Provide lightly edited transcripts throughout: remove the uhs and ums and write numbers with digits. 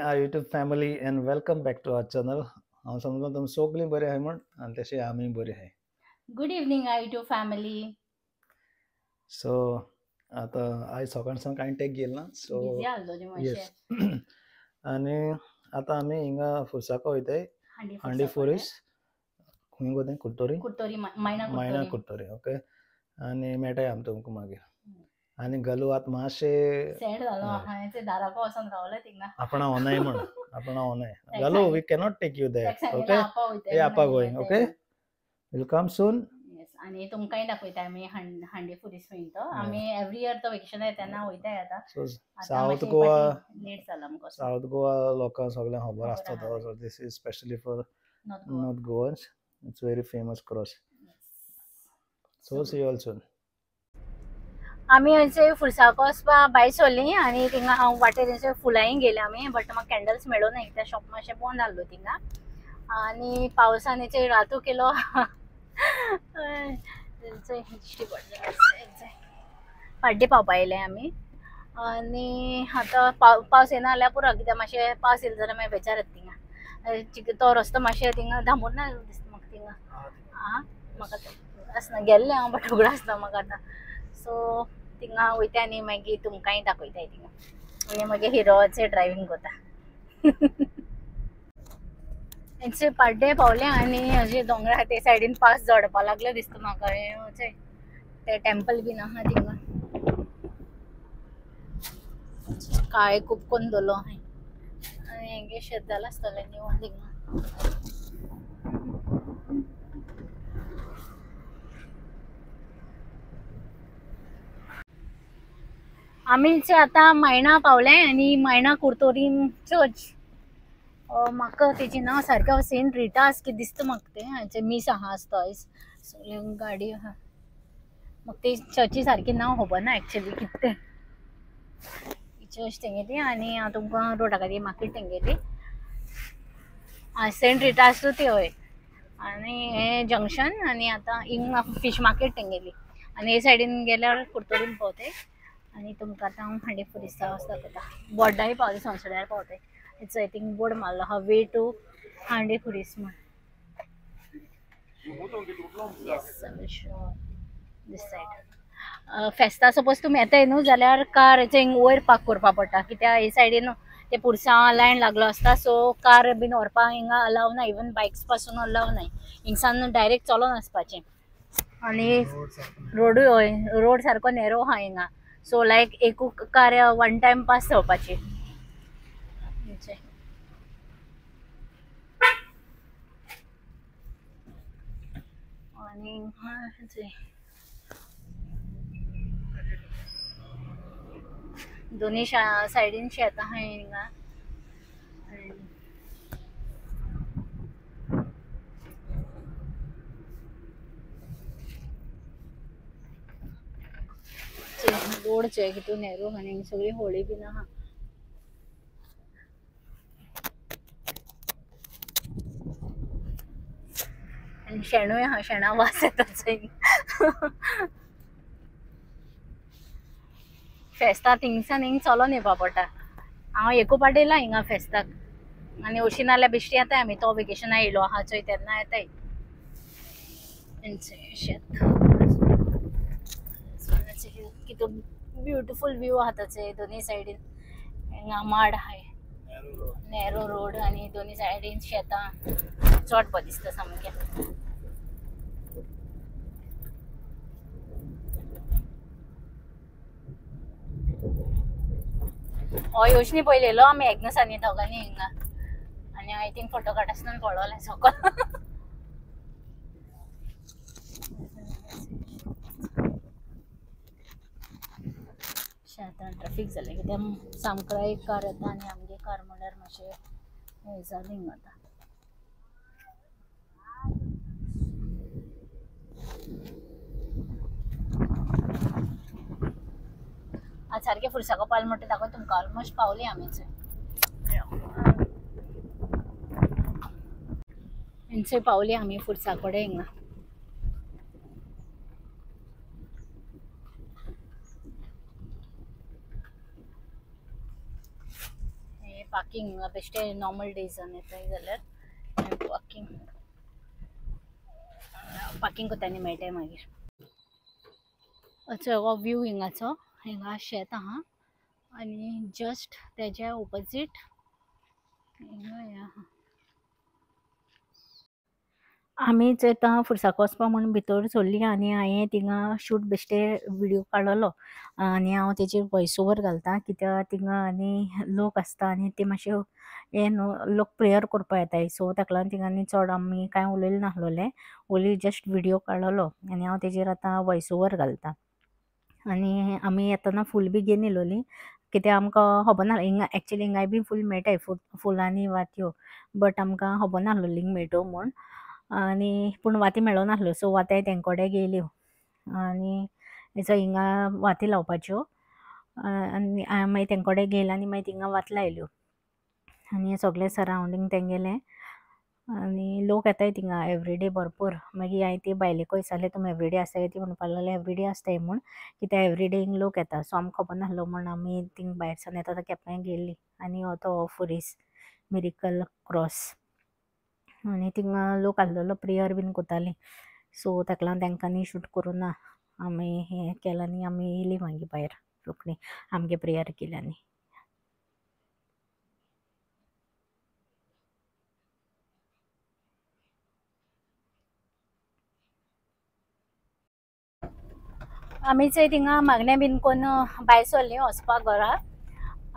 our YouTube family and welcome back to our channel. हांव समजून तुम सगळीं बरी आहाय म्हण आनी तशें आमी बरी आहाय. Good evening, I2 family. So आतां आयज सकाळसान कांय टेक गेल ना सो Busy आसलो न्ही मातशें. येस आनी आतां आमी हिंगा फुरसाको वयताय हांडी हांडी फोरीस खंय गो तें कुट्टोरी कुट्टोरी मायना मायना कुट्टोरी. कुट्टोरी ओके आनी मेळटाय आमी तुमकां मागीर आनी घालू आतां मातशें सॅड जालो हांवें ते दाराको वचोन रावलें थिंगा. आपणा ओनाय म्हण आपणा ओनाय घालू वी कॅनॉट टेक यू देट ताका ओके सांगितलें आपा वयताय हे आपा म्हणून गोईंग वयताय. Okay will come soon. Yes, आनी तुमकांय दाखयता आमी हांडी फुरीस खंय तो आमी एवरी इयर तो वेकेशन येता तेन्ना वयताय आतां. सो आतां सावथ मातशें गोवा लेट जाला आमकां. सावथ गोवा लोकांक सगळ्यांक खबर आसता खबर तो आहा. So this is specially for Not Goa. North Goans it's very famous cross so see all soon. आमी हयसर फुरसाको वचपा भायर सरलीं आनी थिंगा हांव वाटेर हयसर फुलांय गेले आमी बट म्हाका कॅन्डल्स मेळो ना त्या शॉप मातशें बंद आसलो थिंगा आनी पावसान हयसर रातू केलो पाड्डे पावपा येयले आमी आनी आतां पावस येना जाल्यार पुरो कित्याक मातशें पावस येयलो जाल्यार मागीर बेजार येता थिंगा तो रस्तो मातशें थिंगा धांबूरना दिसता म्हाका थिंगा आं म्हाका आसना गेल्लें हांव बट उगडां आसना म्हाका आतां सो थिंगा वयता आनी मागीर तुमकांय दाखयताय थिंगा म्हणजे मागीर हिरोचे ड्रायव्हिंग करता तेंचे पाड्डे पावले आनी अशे दोंगरा ते सायडीन पास जोडपा लागले दिसता म्हाका हे ते टेंपल बीन आहा थिंगा काळे खूब कोन्न दवरलो आनी हेंगे शेत जाला आसतलें न्यू थिंगा आमीचे आतां मायणा पावले आनी मायणा कुर्तोरीन चर्च म्हाका तेजें नांव सारकें सेंट रिटास कितें दिसता म्हाका तें हांचे मीस आहा आसता आयज गाडी आहा म्हाका ते चर्ची सारकें नांव खबर ना एक्चुअली कितें तें चर्च तेंगेली आनी हांव तुमकां रोडा खातीर मार्केट तेंगेली सेंट रिटास ती हय आनी हें जंक्शन आनी आतां हिंगा फीश मार्केट तेंगेली आनी हे सायडीन गेल्यार कुर्तोरीन पावताय आनी तुमकां आतां हांव हांडी फुरिस्ता वचता दाखयता बोड्डाय पावता संवसाड्यार पावताय इट्स आय थिंक बोर्ड मारलो आहा वे टू हांडी फुरीस म्हण येस दिस सायड फेस्ता सपोज तुमी येताय न्हू जाल्यार कार हिंग वयर पार्क करपा पडटा कित्याक हे सायडीन ते पुरसां लायन लागलो आसता सो कार बीन व्हरपाक हिंगा अलाव ना इवन बायक्स पासून अलाव ना हिंगसान डायरेक्ट चलोन वचपाचें आनी रोडूय हय रोड सारको नॅरो आहा हिंगा सो लायक एकू कार वन टायम पास जावपाची आनी दोनी सायडीन शेत आहा हिंगा रोडचे कितू नॅरो आनी सगळी होळी बीन आहा आनी शेणूय आहा शेणा वास येता फेस्ताक थिंगसान हिंग चलोन येवपा पडटा हांव एकू पाटी येयला हिंगा फेस्ताक आनी अशी नाल्यार बेश्टी येताय आमी तो वेकेशना येयलो आहा चोय तेन्ना येताय शेत कितू ब्युटिफूल व्यू आहा ताचे दोनी सायडीन हिंगा माड आहाय नॅरो रोड आनी दोनी सायडीन शेतां चड बरें दिसता सामकें हय योशनी पयली येयलो आमी एग्नसांनी दोगांनी हिंगा आनी आय थिंक फोटो काडटा आसतना पळोलें सकयल शेतान ट्रॅफिक जालें कित्याक सामको एक कार येता आनी आमगे कार म्हणल्यार मातशें हें जालें हिंगा आतां आज सारकें फुरसाको पावलें म्हणटा दाखोवन तुमकां ऑलमोस्ट पावली आमी थंय पावली आमी फुरसाकोडे हिंगा बाकी वॉकिंग हिंगा बेश्टे नॉर्मल डेजान येताय जाल्यार वॉकिंग पार्किंग कोत्तानी मेळटाय मागीर हो व्यू हिंगाचो हिंगा शेत आहा आणि जस्ट त्याच्या ऑपोजिट आमीच आतां फुरसाक वचपा म्हणून भितर सरलीं आनी हांवें थिंगा शूट बेश्टे व्हिडिओ काडलोलो आनी हांव तेजेर वॉयस ओवर घालतां कित्याक थिंगा आनी लोक आसता आनी ते मातशे हे न्हू लोक प्रेयर करपा येताय सो ताका लागून थिंगा आनी चड आमी कांय उलयले नाहलोले ओन्ली जस्ट व्हिडिओ काडलोलो आनी हांव तेजेर आतां वॉयस ओवर घालतां आनी आमी येताना फूल बी घेवन येयलोलीं कित्याक आमकां खबर ना हिंगा एक्चुली हिंगाय बी फूल मेळटाय फुलांनी वात्यो बट आमकां खबर नाहलोली हिंगा मेळटो म्हूण आनी पूण वाती मेळो नाहल्यो सो वात्याय तेंकोडे गेल्यो आनी हिंगा वाती लावपाच्यो आनी मागीर तेंकोडे गेले आनी मागीर थिंगा वात लायल्यो आनी सगळे सरावंडींग तेंगेलें आनी लोक येताय थिंगा एवरीडे भरपूर मागीर हांवें ती बायलेक विचारलें तुमी एवरीडे आसता ती म्हणपाक लागली एवरीडे आसताय म्हूण कित्याक एवरीडे हिंगा लोक येता सो आमकां खबर नाहलो म्हूण आमी थिंगा भायर सावन येता केपें गेल्लीं आनी हो तो फुरीस मिरिकल क्रॉस आनी थिंगा लोक आसलेलो प्रेयर बीन कोत्तालीं सो ताका लागून तांकां न्ही शूट करूं ना आमी हें केलें आनी आमी येयलीं मागीर भायर रोखडीं आमगे प्रेयर केल्यांनी आमी चंय थिंगा मागणें बीन कोन्न भायर सरलीं वचपाक घरा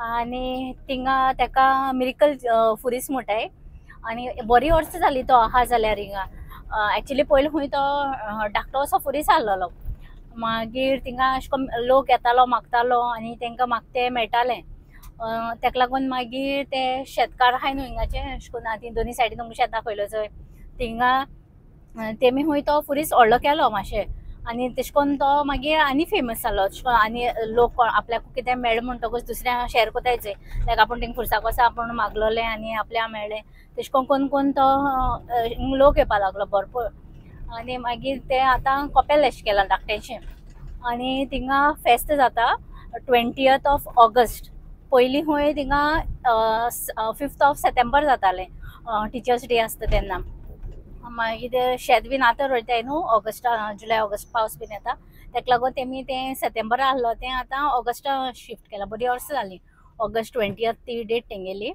आनी थिंगा ताका मिरिकल फुरीस म्हणटाय आनी बरी वर्सां जालीं तो आहा जाल्यार हिंगा एक्चुली पयलीं खूंय तो धाकटो असो फुरीस आहलोलो मागीर थिंगा अशें करून लोक येतालो मागतालो आनी तांकां मागतें मेळटालें ताका लागून मागीर ते शेतकार आहाय न्हू हिंगाचे अशें करून ती दोनी सायडीन तुमकां शेत दाखयलो चोय थिंगा तेमी खूंय तो फुरीस व्हडलो केलो मातशें आनी तेश कोन्न तो मागीर आनी फेमस जालो आनी लोक आपल्याक कितें मेळ्ळें म्हणटकूच दुसऱ्या शेअर कोताय चोय लायक आपूण थिंगा फुरसाक वसा आपूण मागलोलें आनी आपल्याक मेळ्ळें तेश कोन्न कोन्न तो लोक येवपा लागलो भरपूर आनी मागीर ते आतां कपेल अशें केलां धाकटेंशें आनी थिंगा फेस्त जाता 20th of August पयलीं खूंय थिंगा 5th of September जातालें टिचर्स डे आसता तेन्ना मागीर शेत बीन आतां रोयताय न्हू जुलय ऑगस्ट पावस बीन येता ताका लागून तेमी तें सप्टेंबर आहलो तें आतां ऑगस्टा शिफ्ट केलां बरी वर्सां जालीं ऑगस्ट 20th ती डेट तेंगेली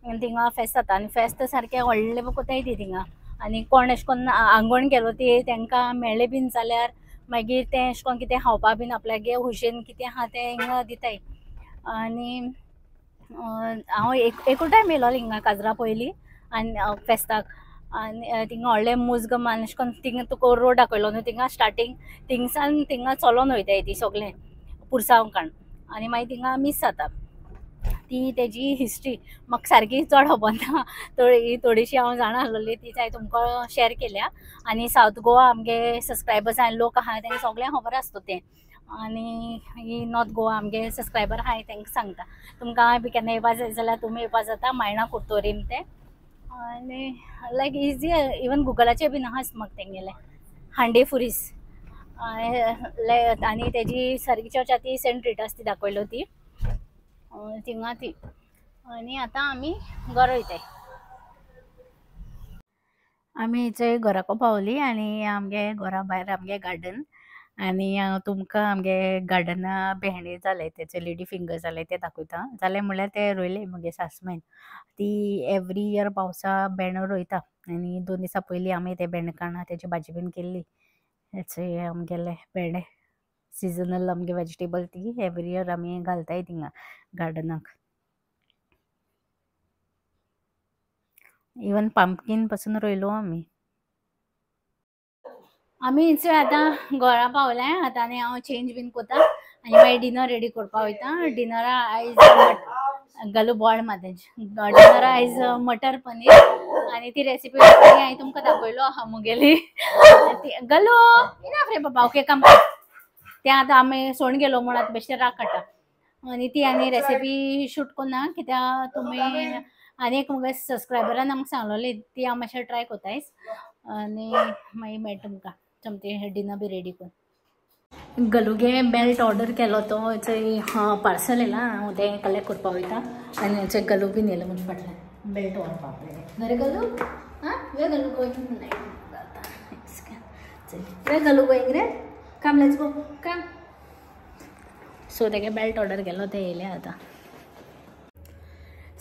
आनी थिंगा फेस्त जाता आनी फेस्त सारकें व्हडलें कोताय ती थिंगा आनी कोण अशें करून आंगवण केलो ती तांकां मेळ्ळें बीन जाल्यार मागीर तें अशें करून कितें खावपा बीन आपल्यागे हुशेन कितें आहा तें हिंगा दिताय आनी हांव एकू टायम येयलोलें हिंगा काजरा पयलीं आनी फेस्ताक आनी थिंगा व्हडलें मुजगमान अशें करून थिंगा तुका रोड दाखयलो न्हू थिंगा स्टार्टींग थिंगसान थिंगा चलोन वयताय ती सगळें पुरसांवकाण आनी मागीर थिंगा मीस जाता ती तेजी हिस्ट्री म्हाका सारकी चड खबर ना थोडीशी हांव जाणा आसलोली ती हांवें तुमकां शेअर केल्या आनी सावथ गोवा आमगे सबस्क्रायबर्स आनी लोक आहा तेंकां सगळ्यांक खबर आसता तें आनी नॉर्थ गोवा आमगे सबस्क्रायबर आहाय तांकां सांगता तुमकां बी केन्ना येवपा जाय जाल्यार तुमी येवपा जाता मायणा कुर्तोरीम तें आनी लायक इजी इवन गुगलाचेर बीन आहा म्हाका तेंगेलें हांडे फुरीस आनी तेजी सारकी चर्च ती सेंट रिटास ती दाखयलो ती थिंगा ती आनी आतां आमी घरा वयताय आमी थंय घराको पावलीं आनी आमगे घरा भायर आमगे गार्डन आनी हांव तुमकां आमगे गार्डना भेंडे जाले तेचे लेडी फिंगर जाले ते दाखयता जालें म्हणल्यार ते रोयले म्हगे सासूमायन ती एवरी इयर पावसा भेंडो रोयता आनी 2 दिसां पयलीं आमी ते भेंडे काडना तेजी भाजी बीन केल्ली हेचे आमगेले भेंडे सिजनल आमगे वेजिटेबल ती एवरी इयर आमी घालताय थिंगा गार्डनाक इवन पंपकीन पासून रोयलो आमी चोय आतां घरा पावलें आतां आनी हांव चेंज बीन कोता आनी मागीर डिनर रेडी करपा वयता डिनरा आयज गलू बॉड मातेज डिनरा आयज मटर पनीर आनी ती रेसिपी हांवें तुमकां दाखयलो आहा मुगेली गलू इनाफ रे बाबा ओके कम तें आतां आमी सोण गेलो म्हूण आतां बेश्टें राग काडटा आनी ती आनी रेसिपी शूट कोन्ना कित्याक तुमी आनी एक मुगे सबस्क्रायबरान आमकां सांगलोली ती हांव मातशें ट्राय कोतायस आनी मागीर मेळटा तुमकां समती डिनर बी रेडी करून गलुगे बेल्ट ऑर्डर केलो तो पार्सल येला हांव तें कलेक्ट करपाक वयता आनी हेचे गलू बीन येयलो म्हणून फाटल्यान बेल्ट व्हरपाक रे गलू आं वे गलू गोईंग वे गलू गोईंग रे काम लेट्स गो काम सो तेगे बेल्ट ऑर्डर केलो ते येयले आतां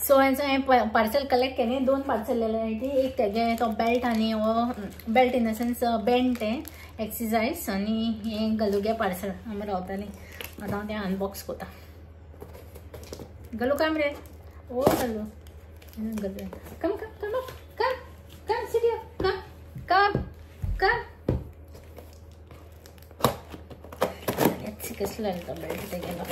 सो हांवें पार्सल कलेक्ट केलें 2 पार्सल येयले एक तेगे तो बेल्ट आनी हो belt in the sense bent तें एक्सरसाइज आनी हें गलुगे पार्सल आमी रावतालीं आतां हांव तें अनबॉक्स कोता गलू काम रे ओ गलू गलू कम come come come come sit here come come कम कसलो तो belt तेगेलो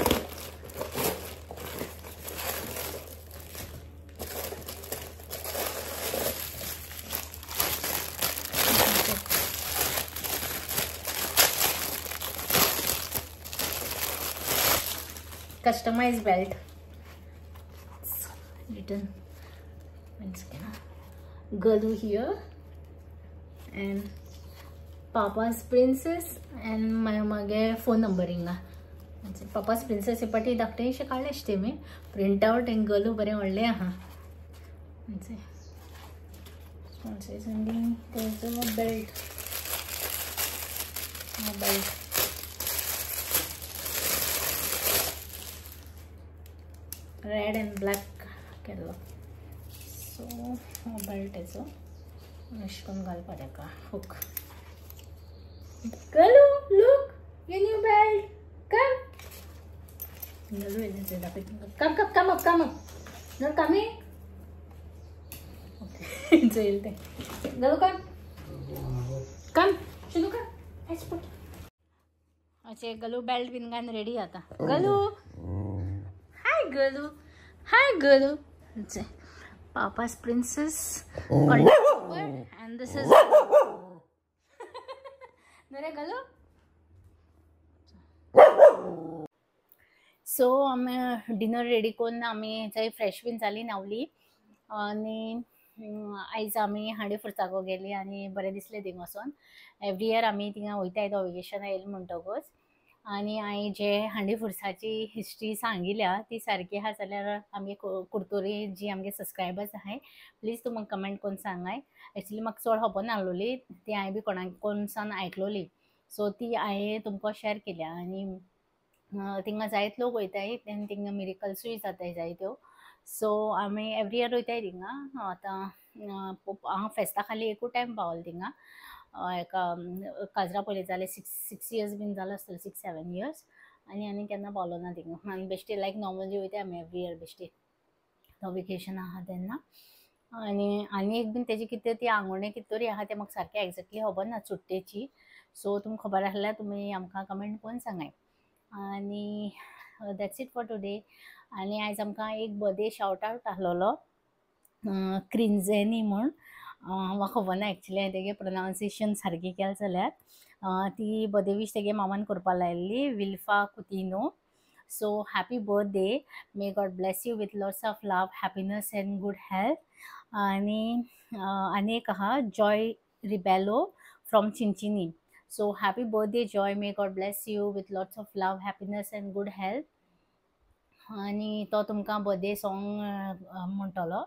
customized belt written Galu here and Papa's Princess and mage phone number inga Papa's Princess e pati dakte she kaale ashte me print out and Galu bare olle aha sponsors and there's a belt red and black केलो so belt हेजो अशें करून घालपा तेका hook गलू look your new belt come गलू येयले दाखयता come come come up come up not coming okay येयले ते गलू कम शुरू कर लेट्स पुट अच्छे गलू बेल्ट बीन घालून रेडी आता गलू Galu. Hi Galu. It's Papa's Princess and this is Nare Galu. So आमी डिनर रेडी करून आमी थंय फ्रेश बीन जाली न्हावली आनी आयज आमी हांडी फुर्सागो गेली आनी बरें दिसलें थिंग वचोन एवरी इयर आमी थिंगा वयताय तो वेकेशन येयलें म्हणटकूच आनी हांवें जे हांडी फुर्साची हिस्ट्री सांगिल्या ती सारकी आहा जाल्यार आमी कुर्तोरी जी आमगे सबस्क्रायबर्स आहाय प्लीज तूं म्हाका कमेंट करून सांगाय एक्चुअली म्हाका चड खबर नासलोली ती हांवें बी कोणाकोनसान आयकलोली सो ती हांवें तुमकां शेअर केल्या आनी थिंगा जायत लोक वयताय आनी थिंगा मिरेकल्सूय जाताय जायत्यो सो आमी एवरी इयर वयताय थिंगा आतां हांव फेस्ता खाली एकूच टायम पावल थिंगा एका काजरा पयले जाले 6 इयर्स बीन जालो आसतलो 6-7 इयर्स आनी केन्ना पावलो ना थिंगा आनी बेश्टी लायक नॉर्मली वयताय आमी एवरी इयर बेश्टी तो वेकेशन आहा तेन्ना आनी एक बीन तेजी कितें ती आंगोणे कितें तरी आहा तें म्हाका सारकें एक्झॅक्टली खबर ना चुट्टेची सो तुमकां खबर आसल्यार तुमी आमकां कमेंट करून सांगाय आनी दॅट्स इट फॉर टुडे आनी आयज आमकां एक बर्थडे शाउट आउट आहलोलो क्रिंजेनी म्हूण म्हाका खबर ना एक्चुअली हांवें तेगे प्रोनाउन्सिएशन सारकी केलें जाल्यार ती बर्थडे वीश तेगे मामान करपा लायल्ली Wilfa Coutinho so happy birthday may God bless you with lots of love happiness and good health आनी एक आहा Joy Rebello from Chinchinim so happy birthday Joy may God bless you with lots of love happiness and good health आनी तो तुमकां birthday song म्हणटलो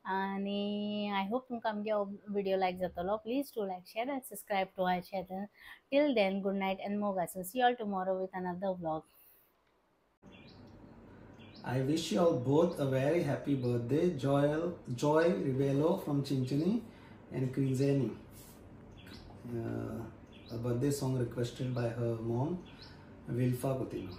आनी I hope तुमकां आमगे व्हिडिओ लायक जातलो please to like share and subscribe to our channel till then good night and मोगासो see all tomorrow with another vlog I wish you all both a very happy birthday, Joy Ribello from Chinchini and Quinzeni. A birthday song requested by her mom, Wilfa Coutinho.